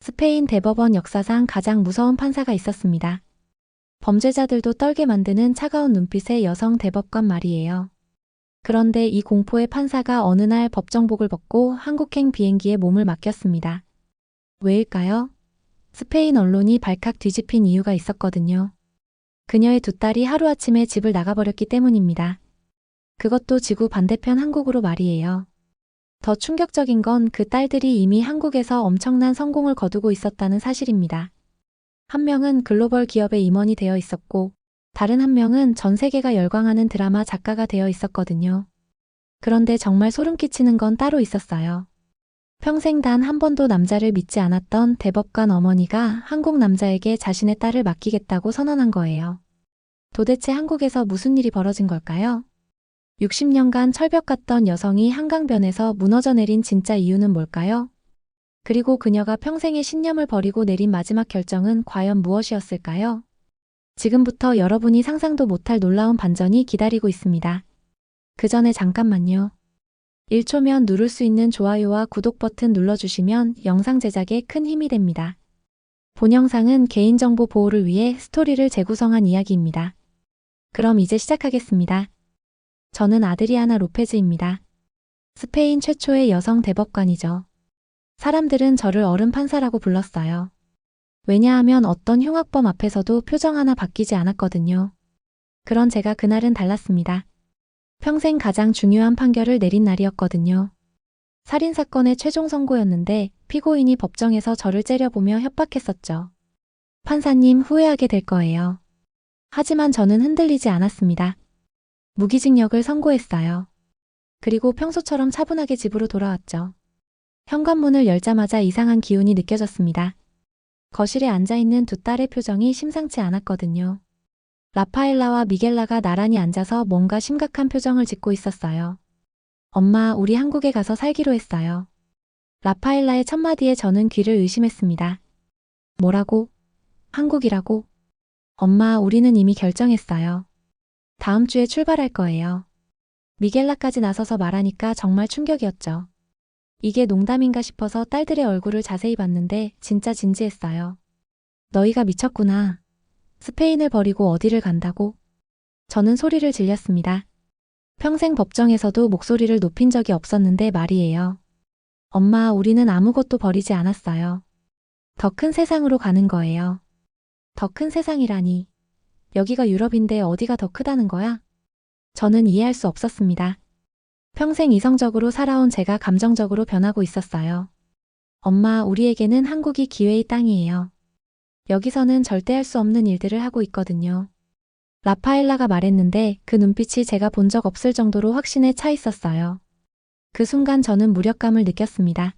스페인 대법원 역사상 가장 무서운 판사가 있었습니다. 범죄자들도 떨게 만드는 차가운 눈빛의 여성 대법관 말이에요. 그런데 이 공포의 판사가 어느 날 법정복을 벗고 한국행 비행기에 몸을 맡겼습니다. 왜일까요? 스페인 언론이 발칵 뒤집힌 이유가 있었거든요. 그녀의 두 딸이 하루아침에 집을 나가버렸기 때문입니다. 그것도 지구 반대편 한국으로 말이에요. 더 충격적인 건 그 딸들이 이미 한국에서 엄청난 성공을 거두고 있었다는 사실입니다. 한 명은 글로벌 기업의 임원이 되어 있었고, 다른 한 명은 전 세계가 열광하는 드라마 작가가 되어 있었거든요. 그런데 정말 소름 끼치는 건 따로 있었어요. 평생 단 한 번도 남자를 믿지 않았던 대법관 어머니가 한국 남자에게 자신의 딸을 맡기겠다고 선언한 거예요. 도대체 한국에서 무슨 일이 벌어진 걸까요? 60년간 철벽 같던 여성이 한강변에서 무너져 내린 진짜 이유는 뭘까요? 그리고 그녀가 평생의 신념을 버리고 내린 마지막 결정은 과연 무엇이었을까요? 지금부터 여러분이 상상도 못할 놀라운 반전이 기다리고 있습니다. 그 전에 잠깐만요. 1초면 누를 수 있는 좋아요와 구독 버튼 눌러주시면 영상 제작에 큰 힘이 됩니다. 본 영상은 개인정보 보호를 위해 스토리를 재구성한 이야기입니다. 그럼 이제 시작하겠습니다. 저는 아드리아나 로페즈입니다. 스페인 최초의 여성 대법관이죠. 사람들은 저를 어른 판사라고 불렀어요. 왜냐하면 어떤 흉악범 앞에서도 표정 하나 바뀌지 않았거든요. 그런 제가 그날은 달랐습니다. 평생 가장 중요한 판결을 내린 날이었거든요. 살인사건의 최종 선고였는데 피고인이 법정에서 저를 째려보며 협박했었죠. 판사님, 후회하게 될 거예요. 하지만 저는 흔들리지 않았습니다. 무기징역을 선고했어요. 그리고 평소처럼 차분하게 집으로 돌아왔죠. 현관문을 열자마자 이상한 기운이 느껴졌습니다. 거실에 앉아있는 두 딸의 표정이 심상치 않았거든요. 라파엘라와 미겔라가 나란히 앉아서 뭔가 심각한 표정을 짓고 있었어요. 엄마, 우리 한국에 가서 살기로 했어요. 라파엘라의 첫마디에 저는 귀를 의심했습니다. 뭐라고? 한국이라고? 엄마, 우리는 이미 결정했어요. 다음 주에 출발할 거예요. 미겔라까지 나서서 말하니까 정말 충격이었죠. 이게 농담인가 싶어서 딸들의 얼굴을 자세히 봤는데 진짜 진지했어요. 너희가 미쳤구나. 스페인을 버리고 어디를 간다고? 저는 소리를 질렸습니다. 평생 법정에서도 목소리를 높인 적이 없었는데 말이에요. 엄마, 우리는 아무것도 버리지 않았어요. 더 큰 세상으로 가는 거예요. 더 큰 세상이라니. 여기가 유럽인데 어디가 더 크다는 거야? 저는 이해할 수 없었습니다. 평생 이성적으로 살아온 제가 감정적으로 변하고 있었어요. 엄마, 우리에게는 한국이 기회의 땅이에요. 여기서는 절대 할 수 없는 일들을 하고 있거든요. 라파엘라가 말했는데 그 눈빛이 제가 본 적 없을 정도로 확신에 차 있었어요. 그 순간 저는 무력감을 느꼈습니다.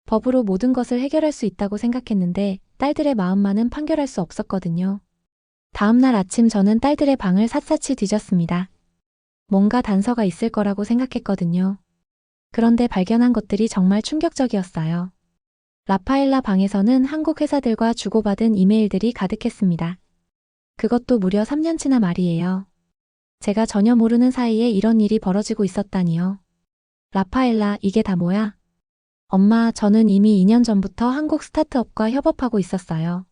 법으로 모든 것을 해결할 수 있다고 생각했는데 딸들의 마음만은 판결할 수 없었거든요. 다음 날 아침 저는 딸들의 방을 샅샅이 뒤졌습니다. 뭔가 단서가 있을 거라고 생각했거든요. 그런데 발견한 것들이 정말 충격적이었어요. 라파엘라 방에서는 한국 회사들과 주고받은 이메일들이 가득했습니다. 그것도 무려 3년치나 말이에요. 제가 전혀 모르는 사이에 이런 일이 벌어지고 있었다니요. 라파엘라, 이게 다 뭐야? 엄마, 저는 이미 2년 전부터 한국 스타트업과 협업하고 있었어요.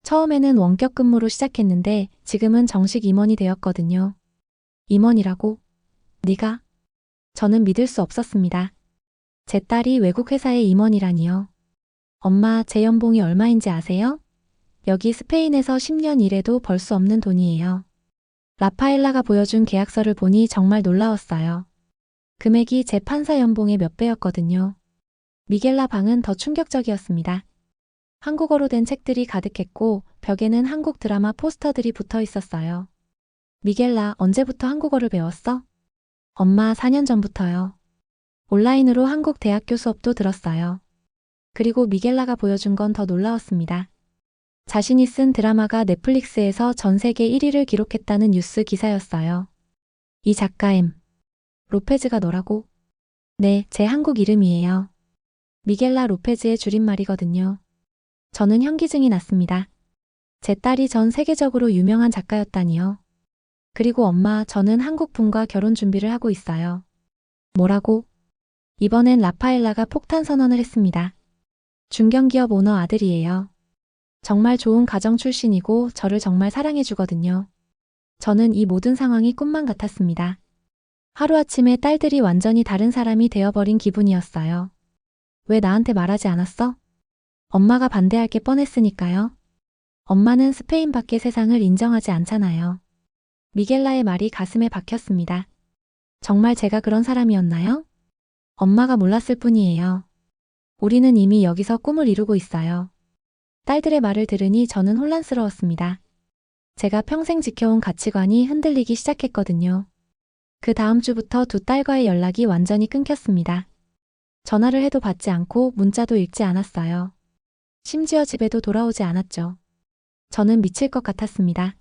처음에는 원격 근무로 시작했는데 지금은 정식 임원이 되었거든요. 임원이라고? 네가? 저는 믿을 수 없었습니다. 제 딸이 외국 회사의 임원이라니요. 엄마, 제 연봉이 얼마인지 아세요? 여기 스페인에서 10년 일해도 벌 수 없는 돈이에요. 라파엘라가 보여준 계약서를 보니 정말 놀라웠어요. 금액이 제 판사 연봉의 몇 배였거든요. 미겔라 방은 더 충격적이었습니다. 한국어로 된 책들이 가득했고 벽에는 한국 드라마 포스터들이 붙어 있었어요. 미겔라, 언제부터 한국어를 배웠어? 엄마, 4년 전부터요. 온라인으로 한국 대학교 수업도 들었어요. 그리고 미겔라가 보여준 건 더 놀라웠습니다. 자신이 쓴 드라마가 넷플릭스에서 전 세계 1위를 기록했다는 뉴스 기사였어요. 이 작가 로페즈가 너라고? 네, 제 한국 이름이에요. 미겔라 로페즈의 줄임말이거든요. 저는 현기증이 났습니다. 제 딸이 전 세계적으로 유명한 작가였다니요. 그리고 엄마, 저는 한국 분과 결혼 준비를 하고 있어요. 뭐라고? 이번엔 라파엘라가 폭탄 선언을 했습니다. 중견기업 오너 아들이에요. 정말 좋은 가정 출신이고 저를 정말 사랑해주거든요. 저는 이 모든 상황이 꿈만 같았습니다. 하루아침에 딸들이 완전히 다른 사람이 되어버린 기분이었어요. 왜 나한테 말하지 않았어? 엄마가 반대할 게 뻔했으니까요. 엄마는 스페인밖에 세상을 인정하지 않잖아요. 미겔라의 말이 가슴에 박혔습니다. 정말 제가 그런 사람이었나요? 엄마가 몰랐을 뿐이에요. 우리는 이미 여기서 꿈을 이루고 있어요. 딸들의 말을 들으니 저는 혼란스러웠습니다. 제가 평생 지켜온 가치관이 흔들리기 시작했거든요. 그 다음 주부터 두 딸과의 연락이 완전히 끊겼습니다. 전화를 해도 받지 않고 문자도 읽지 않았어요. 심지어 집에도 돌아오지 않았죠. 저는 미칠 것 같았습니다.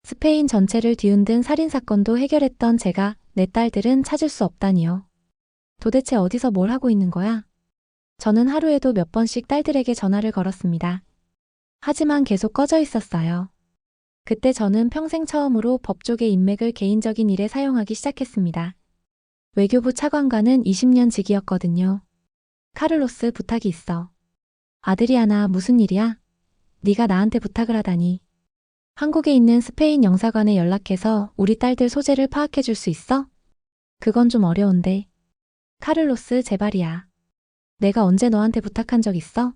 스페인 전체를 뒤흔든 살인사건도 해결했던 제가 내 딸들은 찾을 수 없다니요. 도대체 어디서 뭘 하고 있는 거야? 저는 하루에도 몇 번씩 딸들에게 전화를 걸었습니다. 하지만 계속 꺼져 있었어요. 그때 저는 평생 처음으로 법조계 인맥을 개인적인 일에 사용하기 시작했습니다. 외교부 차관과는 20년 직이었거든요. 카를로스, 부탁이 있어. 아드리아나, 무슨 일이야? 네가 나한테 부탁을 하다니. 한국에 있는 스페인 영사관에 연락해서 우리 딸들 소재를 파악해 줄 수 있어? 그건 좀 어려운데. 카를로스, 제발이야. 내가 언제 너한테 부탁한 적 있어?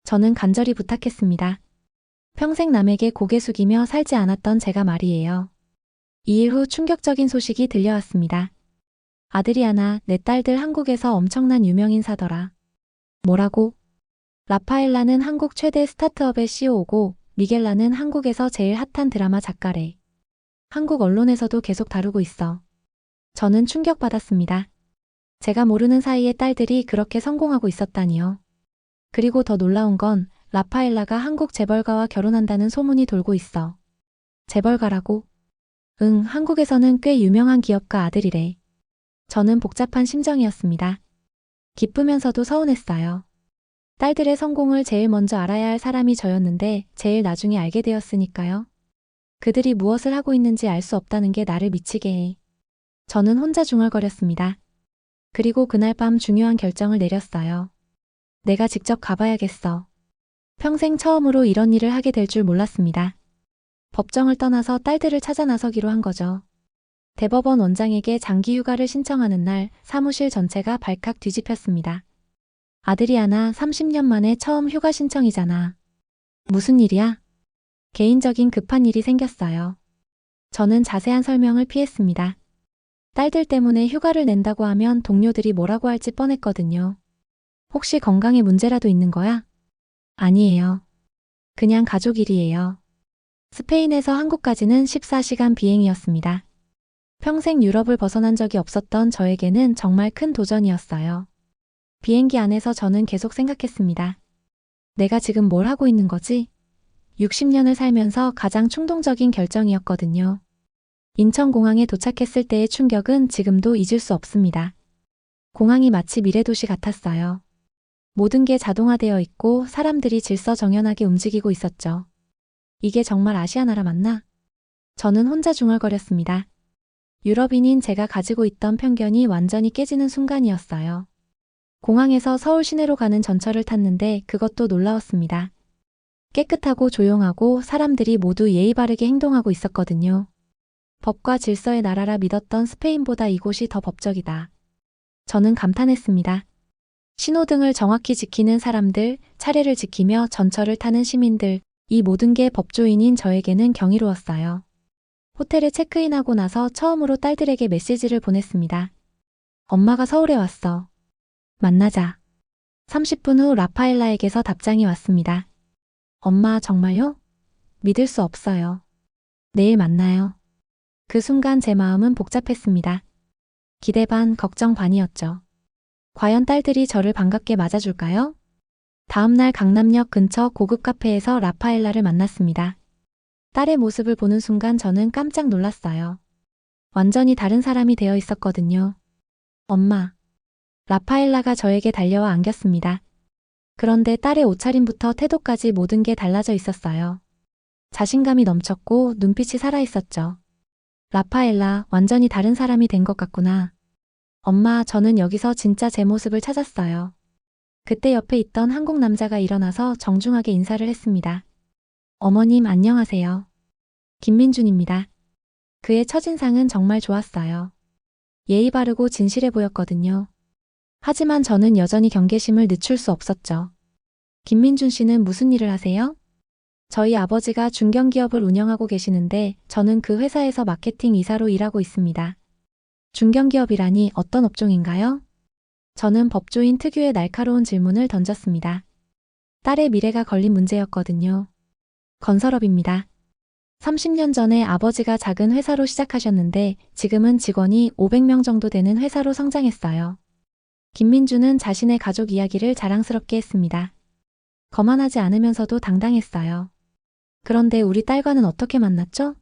저는 간절히 부탁했습니다. 평생 남에게 고개 숙이며 살지 않았던 제가 말이에요. 2일 후 충격적인 소식이 들려왔습니다. 아드리아나, 내 딸들 한국에서 엄청난 유명인사더라. 뭐라고? 라파엘라는 한국 최대 스타트업의 CEO고 미겔라는 한국에서 제일 핫한 드라마 작가래. 한국 언론에서도 계속 다루고 있어. 저는 충격받았습니다. 제가 모르는 사이에 딸들이 그렇게 성공하고 있었다니요. 그리고 더 놀라운 건 라파엘라가 한국 재벌가와 결혼한다는 소문이 돌고 있어. 재벌가라고? 응, 한국에서는 꽤 유명한 기업가 아들이래. 저는 복잡한 심정이었습니다. 기쁘면서도 서운했어요. 딸들의 성공을 제일 먼저 알아야 할 사람이 저였는데 제일 나중에 알게 되었으니까요. 그들이 무엇을 하고 있는지 알 수 없다는 게 나를 미치게 해. 저는 혼자 중얼거렸습니다. 그리고 그날 밤 중요한 결정을 내렸어요. 내가 직접 가봐야겠어. 평생 처음으로 이런 일을 하게 될 줄 몰랐습니다. 법정을 떠나서 딸들을 찾아 나서기로 한 거죠. 대법원 원장에게 장기 휴가를 신청하는 날 사무실 전체가 발칵 뒤집혔습니다. 아드리아나, 30년 만에 처음 휴가 신청이잖아. 무슨 일이야? 개인적인 급한 일이 생겼어요. 저는 자세한 설명을 피했습니다. 딸들 때문에 휴가를 낸다고 하면 동료들이 뭐라고 할지 뻔했거든요. 혹시 건강에 문제라도 있는 거야? 아니에요. 그냥 가족 일이에요. 스페인에서 한국까지는 14시간 비행이었습니다. 평생 유럽을 벗어난 적이 없었던 저에게는 정말 큰 도전이었어요. 비행기 안에서 저는 계속 생각했습니다. 내가 지금 뭘 하고 있는 거지? 60년을 살면서 가장 충동적인 결정이었거든요. 인천공항에 도착했을 때의 충격은 지금도 잊을 수 없습니다. 공항이 마치 미래도시 같았어요. 모든 게 자동화되어 있고 사람들이 질서정연하게 움직이고 있었죠. 이게 정말 아시아 나라 맞나? 저는 혼자 중얼거렸습니다. 유럽인인 제가 가지고 있던 편견이 완전히 깨지는 순간이었어요. 공항에서 서울 시내로 가는 전철을 탔는데 그것도 놀라웠습니다. 깨끗하고 조용하고 사람들이 모두 예의 바르게 행동하고 있었거든요. 법과 질서의 나라라 믿었던 스페인보다 이곳이 더 법적이다. 저는 감탄했습니다. 신호등을 정확히 지키는 사람들, 차례를 지키며 전철을 타는 시민들, 이 모든 게 법조인인 저에게는 경이로웠어요. 호텔에 체크인하고 나서 처음으로 딸들에게 메시지를 보냈습니다. 엄마가 서울에 왔어. 만나자. 30분 후 라파엘라에게서 답장이 왔습니다. 엄마, 정말요? 믿을 수 없어요. 내일 만나요. 그 순간 제 마음은 복잡했습니다. 기대 반, 걱정 반이었죠. 과연 딸들이 저를 반갑게 맞아줄까요? 다음날 강남역 근처 고급 카페에서 라파엘라를 만났습니다. 딸의 모습을 보는 순간 저는 깜짝 놀랐어요. 완전히 다른 사람이 되어 있었거든요. 엄마. 라파엘라가 저에게 달려와 안겼습니다. 그런데 딸의 옷차림부터 태도까지 모든 게 달라져 있었어요. 자신감이 넘쳤고 눈빛이 살아있었죠. 라파엘라, 완전히 다른 사람이 된 것 같구나. 엄마, 저는 여기서 진짜 제 모습을 찾았어요. 그때 옆에 있던 한국 남자가 일어나서 정중하게 인사를 했습니다. 어머님 안녕하세요. 김민준입니다. 그의 첫인상은 정말 좋았어요. 예의 바르고 진실해 보였거든요. 하지만 저는 여전히 경계심을 늦출 수 없었죠. 김민준 씨는 무슨 일을 하세요? 저희 아버지가 중견기업을 운영하고 계시는데 저는 그 회사에서 마케팅 이사로 일하고 있습니다. 중견기업이라니 어떤 업종인가요? 저는 법조인 특유의 날카로운 질문을 던졌습니다. 딸의 미래가 걸린 문제였거든요. 건설업입니다. 30년 전에 아버지가 작은 회사로 시작하셨는데 지금은 직원이 500명 정도 되는 회사로 성장했어요. 김민주는 자신의 가족 이야기를 자랑스럽게 했습니다. 거만하지 않으면서도 당당했어요. 그런데 우리 딸과는 어떻게 만났죠?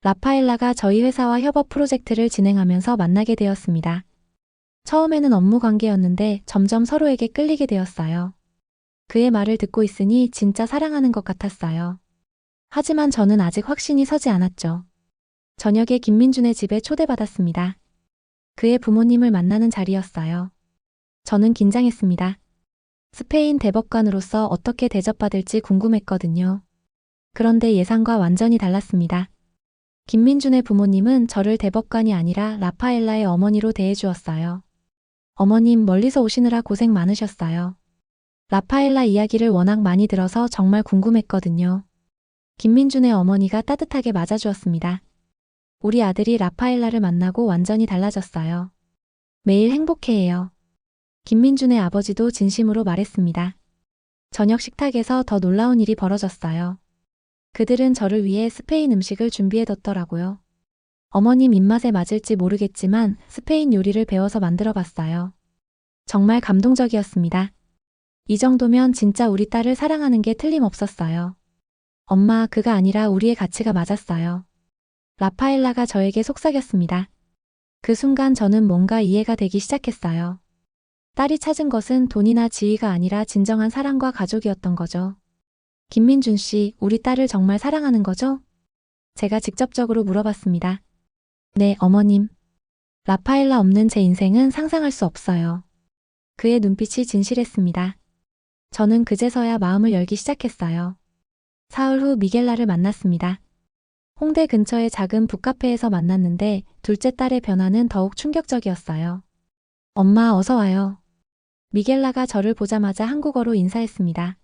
라파엘라가 저희 회사와 협업 프로젝트를 진행하면서 만나게 되었습니다. 처음에는 업무 관계였는데 점점 서로에게 끌리게 되었어요. 그의 말을 듣고 있으니 진짜 사랑하는 것 같았어요. 하지만 저는 아직 확신이 서지 않았죠. 저녁에 김민준의 집에 초대받았습니다. 그의 부모님을 만나는 자리였어요. 저는 긴장했습니다. 스페인 대법관으로서 어떻게 대접받을지 궁금했거든요. 그런데 예상과 완전히 달랐습니다. 김민준의 부모님은 저를 대법관이 아니라 라파엘라의 어머니로 대해주었어요. 어머님 멀리서 오시느라 고생 많으셨어요. 라파엘라 이야기를 워낙 많이 들어서 정말 궁금했거든요. 김민준의 어머니가 따뜻하게 맞아주었습니다. 우리 아들이 라파엘라를 만나고 완전히 달라졌어요. 매일 행복해해요. 김민준의 아버지도 진심으로 말했습니다. 저녁 식탁에서 더 놀라운 일이 벌어졌어요. 그들은 저를 위해 스페인 음식을 준비해뒀더라고요. 어머님 입맛에 맞을지 모르겠지만 스페인 요리를 배워서 만들어 봤어요. 정말 감동적이었습니다. 이 정도면 진짜 우리 딸을 사랑하는 게 틀림없었어요. 엄마, 그가 아니라 우리의 가치가 맞았어요. 라파엘라가 저에게 속삭였습니다. 그 순간 저는 뭔가 이해가 되기 시작했어요. 딸이 찾은 것은 돈이나 지위가 아니라 진정한 사랑과 가족이었던 거죠. 김민준 씨, 우리 딸을 정말 사랑하는 거죠? 제가 직접적으로 물어봤습니다. 네, 어머님. 라파엘라 없는 제 인생은 상상할 수 없어요. 그의 눈빛이 진실했습니다. 저는 그제서야 마음을 열기 시작했어요. 사흘 후 미겔라를 만났습니다. 홍대 근처의 작은 북카페에서 만났는데 둘째 딸의 변화는 더욱 충격적이었어요. 엄마, 어서 와요. 미겔라가 저를 보자마자 한국어로 인사했습니다.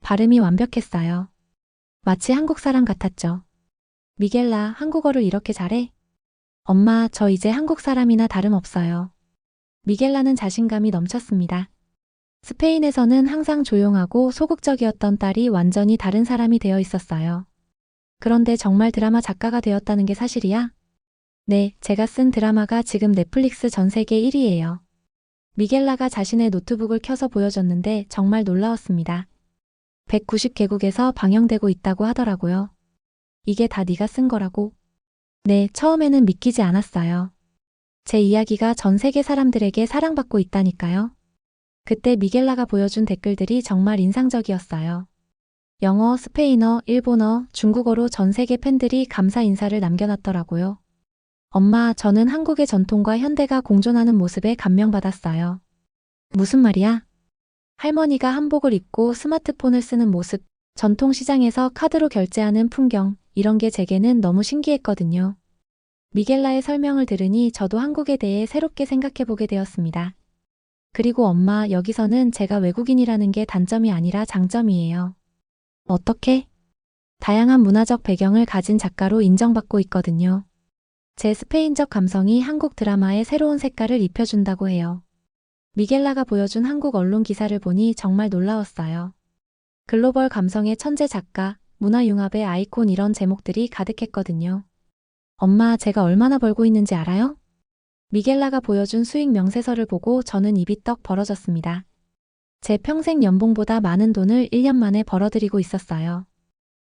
발음이 완벽했어요. 마치 한국 사람 같았죠. 미겔라, 한국어를 이렇게 잘해? 엄마, 저 이제 한국 사람이나 다름없어요. 미겔라는 자신감이 넘쳤습니다. 스페인에서는 항상 조용하고 소극적이었던 딸이 완전히 다른 사람이 되어 있었어요. 그런데 정말 드라마 작가가 되었다는 게 사실이야? 네, 제가 쓴 드라마가 지금 넷플릭스 전 세계 1위예요. 미겔라가 자신의 노트북을 켜서 보여줬는데 정말 놀라웠습니다. 190개국에서 방영되고 있다고 하더라고요. 이게 다 네가 쓴 거라고? 네, 처음에는 믿기지 않았어요. 제 이야기가 전 세계 사람들에게 사랑받고 있다니까요. 그때 미겔라가 보여준 댓글들이 정말 인상적이었어요. 영어, 스페인어, 일본어, 중국어로 전 세계 팬들이 감사 인사를 남겨놨더라고요. 엄마, 저는 한국의 전통과 현대가 공존하는 모습에 감명받았어요. 무슨 말이야? 할머니가 한복을 입고 스마트폰을 쓰는 모습, 전통시장에서 카드로 결제하는 풍경, 이런 게 제게는 너무 신기했거든요. 미겔라의 설명을 들으니 저도 한국에 대해 새롭게 생각해보게 되었습니다. 그리고 엄마, 여기서는 제가 외국인이라는 게 단점이 아니라 장점이에요. 어떻게? 다양한 문화적 배경을 가진 작가로 인정받고 있거든요. 제 스페인적 감성이 한국 드라마에 새로운 색깔을 입혀준다고 해요. 미겔라가 보여준 한국 언론 기사를 보니 정말 놀라웠어요. 글로벌 감성의 천재 작가, 문화융합의 아이콘 이런 제목들이 가득했거든요. 엄마, 제가 얼마나 벌고 있는지 알아요? 미겔라가 보여준 수익 명세서를 보고 저는 입이 떡 벌어졌습니다. 제 평생 연봉보다 많은 돈을 1년 만에 벌어들이고 있었어요.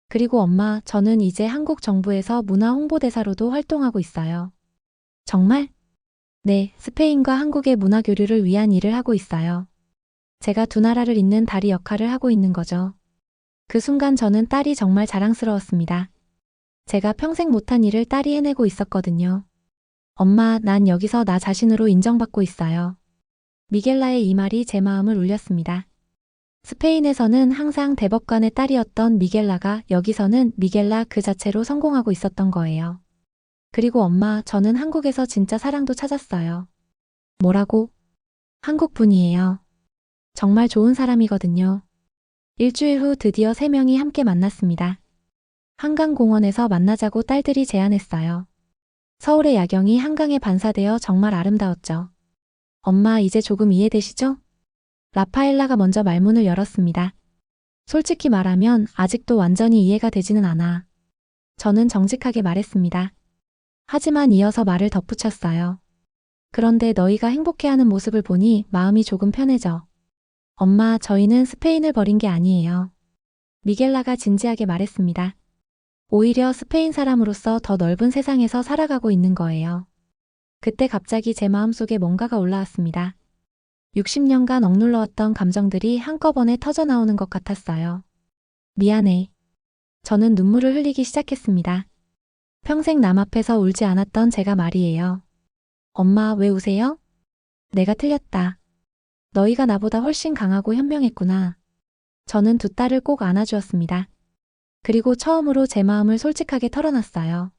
그리고 엄마, 저는 이제 한국 정부에서 문화 홍보대사로도 활동하고 있어요. 정말? 네, 스페인과 한국의 문화 교류를 위한 일을 하고 있어요. 제가 두 나라를 잇는 다리 역할을 하고 있는 거죠. 그 순간 저는 딸이 정말 자랑스러웠습니다. 제가 평생 못한 일을 딸이 해내고 있었거든요. 엄마, 난 여기서 나 자신으로 인정받고 있어요. 미겔라의 이 말이 제 마음을 울렸습니다. 스페인에서는 항상 대법관의 딸이었던 미겔라가 여기서는 미겔라 그 자체로 성공하고 있었던 거예요. 그리고 엄마, 저는 한국에서 진짜 사랑도 찾았어요. 뭐라고? 한국 분이에요. 정말 좋은 사람이거든요. 일주일 후 드디어 3명이 함께 만났습니다. 한강공원에서 만나자고 딸들이 제안했어요. 서울의 야경이 한강에 반사되어 정말 아름다웠죠. 엄마, 이제 조금 이해되시죠? 라파엘라가 먼저 말문을 열었습니다. 솔직히 말하면 아직도 완전히 이해가 되지는 않아. 저는 정직하게 말했습니다. 하지만 이어서 말을 덧붙였어요. 그런데 너희가 행복해하는 모습을 보니 마음이 조금 편해져. 엄마, 저희는 스페인을 버린 게 아니에요. 미겔라가 진지하게 말했습니다. 오히려 스페인 사람으로서 더 넓은 세상에서 살아가고 있는 거예요. 그때 갑자기 제 마음속에 뭔가가 올라왔습니다. 60년간 억눌러왔던 감정들이 한꺼번에 터져나오는 것 같았어요. 미안해. 저는 눈물을 흘리기 시작했습니다. 평생 남 앞에서 울지 않았던 제가 말이에요. 엄마, 왜 우세요? 내가 틀렸다. 너희가 나보다 훨씬 강하고 현명했구나. 저는 두 딸을 꼭 안아주었습니다. 그리고 처음으로 제 마음을 솔직하게 털어놨어요.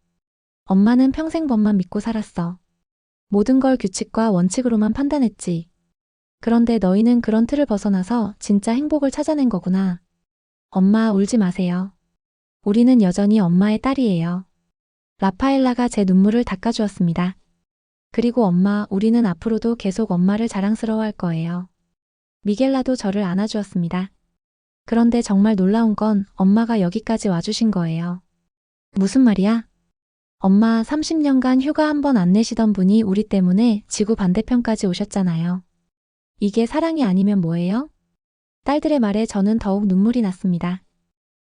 엄마는 평생 법만 믿고 살았어. 모든 걸 규칙과 원칙으로만 판단했지. 그런데 너희는 그런 틀을 벗어나서 진짜 행복을 찾아낸 거구나. 엄마, 울지 마세요. 우리는 여전히 엄마의 딸이에요. 라파엘라가 제 눈물을 닦아주었습니다. 그리고 엄마, 우리는 앞으로도 계속 엄마를 자랑스러워할 거예요. 미겔라도 저를 안아주었습니다. 그런데 정말 놀라운 건 엄마가 여기까지 와주신 거예요. 무슨 말이야? 엄마, 30년간 휴가 한 번 안 내시던 분이 우리 때문에 지구 반대편까지 오셨잖아요. 이게 사랑이 아니면 뭐예요? 딸들의 말에 저는 더욱 눈물이 났습니다.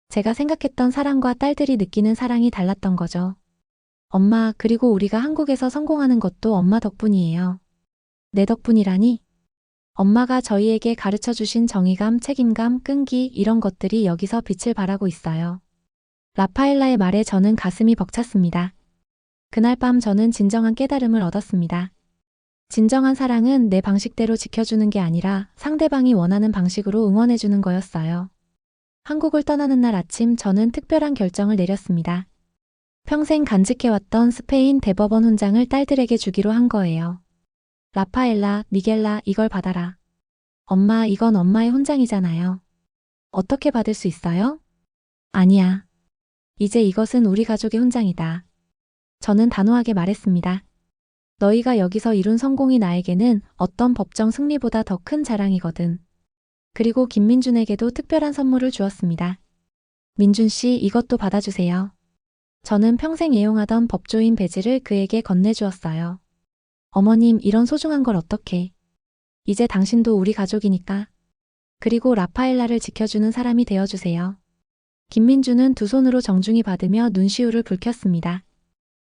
제가 생각했던 사랑과 딸들이 느끼는 사랑이 달랐던 거죠. 엄마, 그리고 우리가 한국에서 성공하는 것도 엄마 덕분이에요. 내 덕분이라니? 엄마가 저희에게 가르쳐 주신 정의감, 책임감, 끈기 이런 것들이 여기서 빛을 발하고 있어요. 라파엘라의 말에 저는 가슴이 벅찼습니다. 그날 밤 저는 진정한 깨달음을 얻었습니다. 진정한 사랑은 내 방식대로 지켜주는 게 아니라 상대방이 원하는 방식으로 응원해주는 거였어요. 한국을 떠나는 날 아침 저는 특별한 결정을 내렸습니다. 평생 간직해왔던 스페인 대법원 훈장을 딸들에게 주기로 한 거예요. 라파엘라, 미겔라, 이걸 받아라. 엄마, 이건 엄마의 훈장이잖아요. 어떻게 받을 수 있어요? 아니야. 이제 이것은 우리 가족의 훈장이다. 저는 단호하게 말했습니다. 너희가 여기서 이룬 성공이 나에게는 어떤 법정 승리보다 더 큰 자랑이거든. 그리고 김민준에게도 특별한 선물을 주었습니다. 민준 씨, 이것도 받아주세요. 저는 평생 애용하던 법조인 배지를 그에게 건네주었어요. 어머님, 이런 소중한 걸 어떡해. 이제 당신도 우리 가족이니까. 그리고 라파엘라를 지켜주는 사람이 되어주세요. 김민준은 두 손으로 정중히 받으며 눈시울을 붉혔습니다.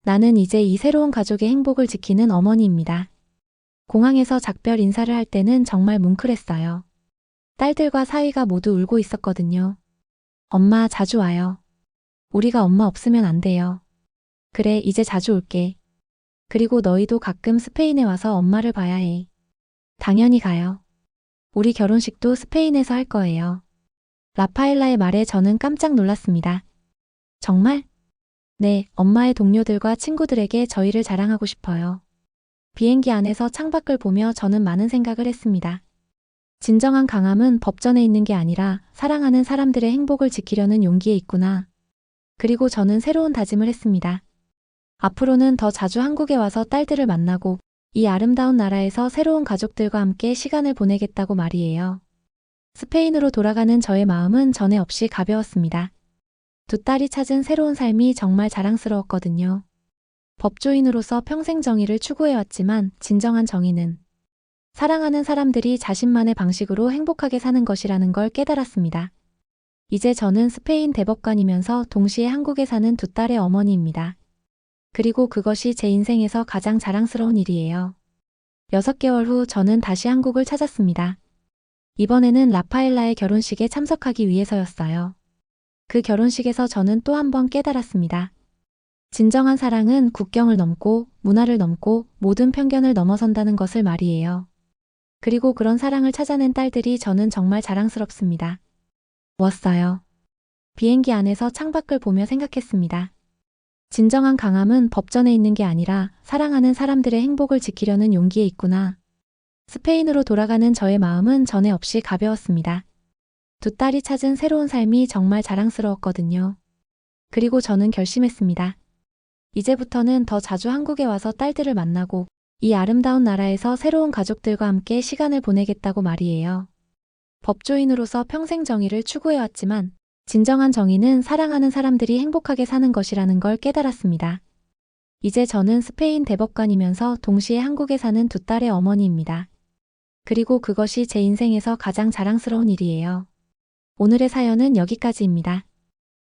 나는 이제 이 새로운 가족의 행복을 지키는 어머니입니다. 공항에서 작별 인사를 할 때는 정말 뭉클했어요. 딸들과 사위가 모두 울고 있었거든요. 엄마, 자주 와요. 우리가 엄마 없으면 안 돼요. 그래, 이제 자주 올게. 그리고 너희도 가끔 스페인에 와서 엄마를 봐야 해. 당연히 가요. 우리 결혼식도 스페인에서 할 거예요. 라파엘라의 말에 저는 깜짝 놀랐습니다. 정말? 네, 엄마의 동료들과 친구들에게 저희를 자랑하고 싶어요. 비행기 안에서 창밖을 보며 저는 많은 생각을 했습니다. 진정한 강함은 법전에 있는 게 아니라 사랑하는 사람들의 행복을 지키려는 용기에 있구나. 그리고 저는 새로운 다짐을 했습니다. 앞으로는 더 자주 한국에 와서 딸들을 만나고 이 아름다운 나라에서 새로운 가족들과 함께 시간을 보내겠다고 말이에요. 스페인으로 돌아가는 저의 마음은 전에 없이 가벼웠습니다. 두 딸이 찾은 새로운 삶이 정말 자랑스러웠거든요. 법조인으로서 평생 정의를 추구해왔지만 진정한 정의는 사랑하는 사람들이 자신만의 방식으로 행복하게 사는 것이라는 걸 깨달았습니다. 이제 저는 스페인 대법관이면서 동시에 한국에 사는 두 딸의 어머니입니다. 그리고 그것이 제 인생에서 가장 자랑스러운 일이에요. 6개월 후 저는 다시 한국을 찾았습니다. 이번에는 라파엘라의 결혼식에 참석하기 위해서였어요. 그 결혼식에서 저는 또 한 번 깨달았습니다. 진정한 사랑은 국경을 넘고 문화를 넘고 모든 편견을 넘어선다는 것을 말이에요. 그리고 그런 사랑을 찾아낸 딸들이 저는 정말 자랑스럽습니다.웠어요. 비행기 안에서 창밖을 보며 생각했습니다. 진정한 강함은 법전에 있는 게 아니라 사랑하는 사람들의 행복을 지키려는 용기에 있구나. 스페인으로 돌아가는 저의 마음은 전에 없이 가벼웠습니다. 두 딸이 찾은 새로운 삶이 정말 자랑스러웠거든요. 그리고 저는 결심했습니다. 이제부터는 더 자주 한국에 와서 딸들을 만나고 이 아름다운 나라에서 새로운 가족들과 함께 시간을 보내겠다고 말이에요. 법조인으로서 평생 정의를 추구해왔지만 진정한 정의는 사랑하는 사람들이 행복하게 사는 것이라는 걸 깨달았습니다. 이제 저는 스페인 대법관이면서 동시에 한국에 사는 두 딸의 어머니입니다. 그리고 그것이 제 인생에서 가장 자랑스러운 일이에요. 오늘의 사연은 여기까지입니다.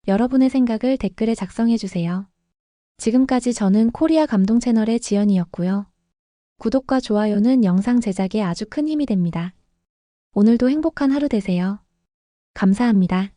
여러분의 생각을 댓글에 작성해주세요. 지금까지 저는 코리아 감동 채널의 지연이었고요. 구독과 좋아요는 영상 제작에 아주 큰 힘이 됩니다. 오늘도 행복한 하루 되세요. 감사합니다.